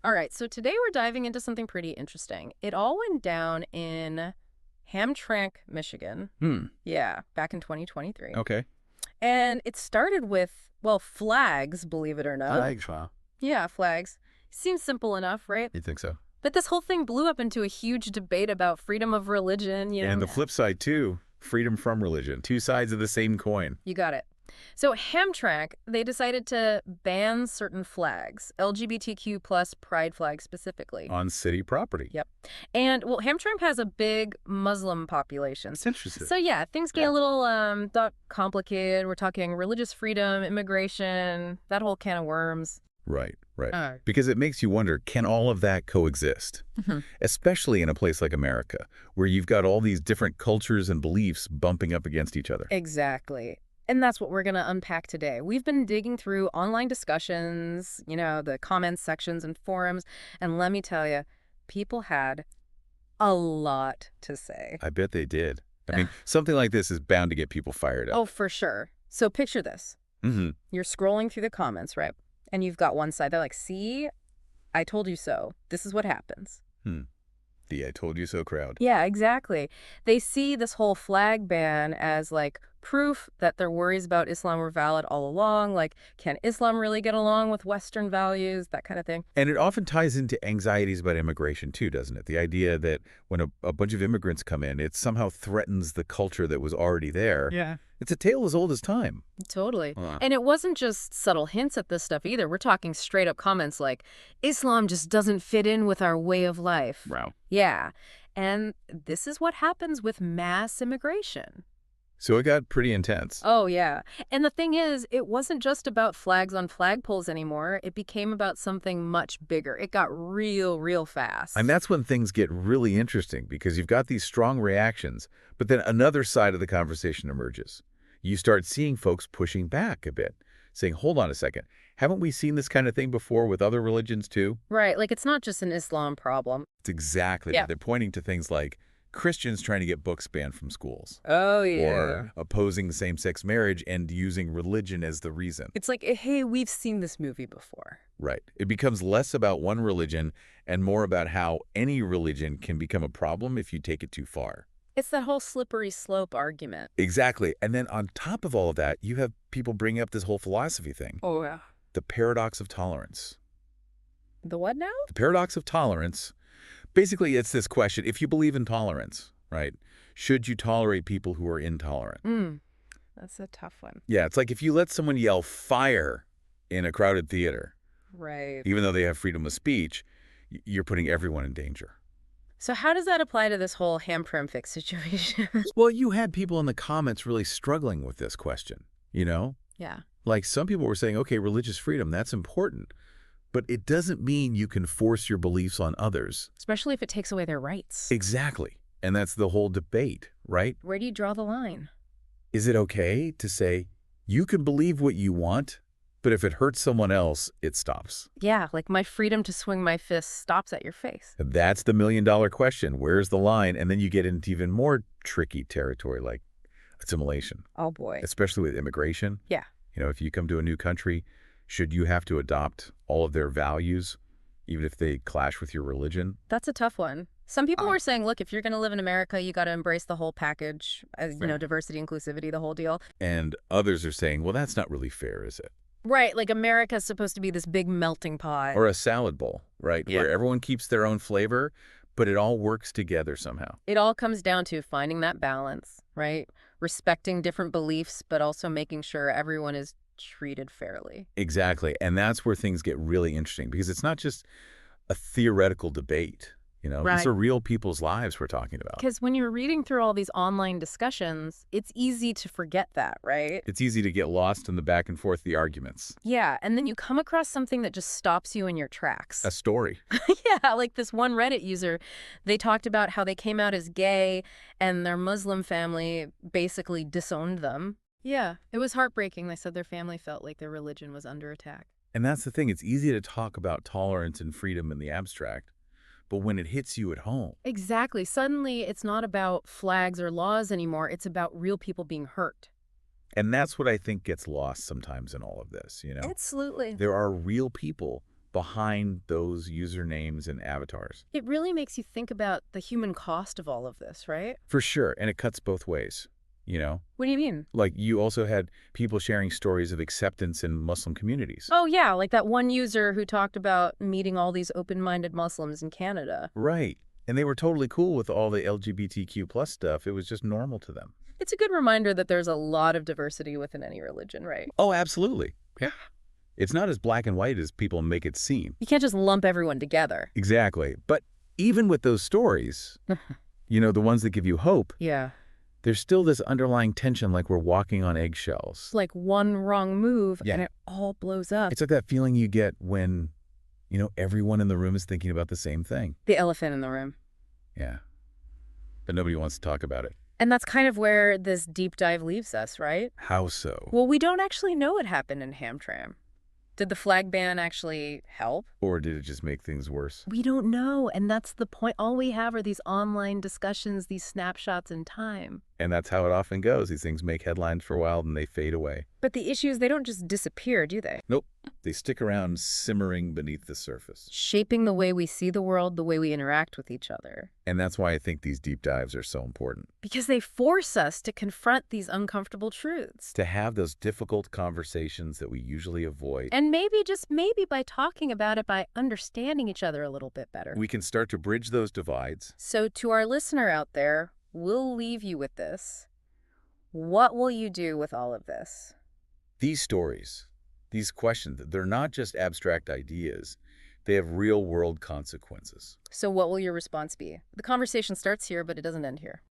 All right, so today we're diving into something pretty interesting. It all went down in Hamtramck, Michigan. Hmm. Yeah, back in 2023. Okay. And it started with, well, flags, believe it or not. Flags, wow. Yeah, flags. Seems simple enough, right? You think so? But this whole thing blew up into a huge debate about freedom of religion, And the flip side, too, freedom from religion. Two sides of the same coin. You got it. So Hamtramck, they decided to ban certain flags, LGBTQ plus pride flags specifically. On city property. Yep. And, well, Hamtramck has a big Muslim population. It's interesting. So, yeah, things get a little complicated. We're talking religious freedom, immigration, that whole can of worms. Right, right. Because it makes you wonder, can all of that coexist? Especially in a place like America, where you've got all these different cultures and beliefs bumping up against each other. Exactly. And that's what we're going to unpack today. We've been digging through online discussions, the comments sections and forums, and let me tell you, people had a lot to say. I bet they did. I mean, something like this is bound to get people fired up. Oh, for sure. So picture this. Mm-hmm. You're scrolling through the comments, right? And you've got one side. They're like, see, I told you so. This is what happens. The I told you so crowd. Yeah, exactly. They see this whole flag ban as like proof that their worries about Islam were valid all along. Like, can Islam really get along with Western values? That kind of thing. And it often ties into anxieties about immigration, too, doesn't it? The idea that when a bunch of immigrants come in, it somehow threatens the culture that was already there. Yeah. It's a tale as old as time. Totally. And it wasn't just subtle hints at this stuff either. We're talking straight up comments like, Islam just doesn't fit in with our way of life. Wow. Yeah. And this is what happens with mass immigration. So it got pretty intense. Oh, yeah. And the thing is, it wasn't just about flags on flagpoles anymore. It became about something much bigger. It got real fast. And that's when things get really interesting, because you've got these strong reactions, but then another side of the conversation emerges. You start seeing folks pushing back a bit, saying, hold on a second, haven't we seen this kind of thing before with other religions too? Right, like it's not just an Islam problem. It's exactly that. They're pointing to things like Christians trying to get books banned from schools. Oh, yeah. Or opposing same-sex marriage and using religion as the reason. It's like, hey, we've seen this movie before. Right. It becomes less about one religion and more about how any religion can become a problem if you take it too far. It's that whole slippery slope argument. Exactly. And then on top of all of that, you have people bringing up this whole philosophy thing. Oh, yeah. The paradox of tolerance. The what now? The paradox of tolerance. Basically, it's this question. If you believe in tolerance, right, should you tolerate people who are intolerant? That's a tough one. Yeah, it's like if you let someone yell fire in a crowded theater, right, even though they have freedom of speech, you're putting everyone in danger. So how does that apply to this whole Hamtramck situation? Well, you had people in the comments really struggling with this question, Yeah. Like some people were saying, okay, religious freedom, that's important. But it doesn't mean you can force your beliefs on others. Especially if it takes away their rights. Exactly. And that's the whole debate, right? Where do you draw the line? Is it okay to say, you can believe what you want, but if it hurts someone else, it stops? Yeah, like my freedom to swing my fist stops at your face. That's the million-dollar question. Where's the line? And then you get into even more tricky territory like assimilation. Oh, boy. Especially with immigration. Yeah. If you come to a new country, should you have to adopt all of their values, even if they clash with your religion? That's a tough one. Some people were saying, look, if you're going to live in America, you got to embrace the whole package, as diversity, inclusivity, the whole deal. And others are saying, well, that's not really fair, is it? Right, like America's supposed to be this big melting pot. Or a salad bowl, right? Yeah. Where everyone keeps their own flavor, but it all works together somehow. It all comes down to finding that balance, right? Respecting different beliefs, but also making sure everyone is treated fairly. Exactly. And that's where things get really interesting, because it's not just a theoretical debate. Right. These are real people's lives we're talking about. Because when you're reading through all these online discussions, it's easy to forget that, right? It's easy to get lost in the back and forth, the arguments. Yeah, and then you come across something that just stops you in your tracks. A story. Yeah, like this one Reddit user, they talked about how they came out as gay and their Muslim family basically disowned them. Yeah, it was heartbreaking. They said their family felt like their religion was under attack. And that's the thing. It's easy to talk about tolerance and freedom in the abstract, but when it hits you at home. Exactly. Suddenly, it's not about flags or laws anymore. It's about real people being hurt. And that's what I think gets lost sometimes in all of this, Absolutely. There are real people behind those usernames and avatars. It really makes you think about the human cost of all of this, right? For sure, and it cuts both ways, you know? What do you mean? Like, you also had people sharing stories of acceptance in Muslim communities. Oh, yeah, like that one user who talked about meeting all these open-minded Muslims in Canada. Right. And they were totally cool with all the LGBTQ plus stuff. It was just normal to them. It's a good reminder that there's a lot of diversity within any religion, right? Oh, absolutely. Yeah. It's not as black and white as people make it seem. You can't just lump everyone together. Exactly. But even with those stories, you know, the ones that give you hope, Yeah. there's still this underlying tension like we're walking on eggshells. It's like one wrong move Yeah. and it all blows up. It's like that feeling you get when, you know, everyone in the room is thinking about the same thing. The elephant in the room. Yeah. But nobody wants to talk about it. And that's kind of where this deep dive leaves us, right? How so? Well, we don't actually know what happened in Hamtramck. Did the flag ban actually help? Or did it just make things worse? We don't know, and that's the point. All we have are these online discussions, these snapshots in time. And that's how it often goes. These things make headlines for a while, and they fade away. But the issues, they don't just disappear, do they? Nope. They stick around simmering beneath the surface. Shaping the way we see the world, the way we interact with each other. And that's why I think these deep dives are so important. Because they force us to confront these uncomfortable truths. To have those difficult conversations that we usually avoid. And maybe, just maybe by talking about it, by understanding each other a little bit better. We can start to bridge those divides. So to our listener out there, we'll leave you with this. What will you do with all of this? These stories, these questions, they're not just abstract ideas. They have real-world consequences. So what will your response be? The conversation starts here, but it doesn't end here.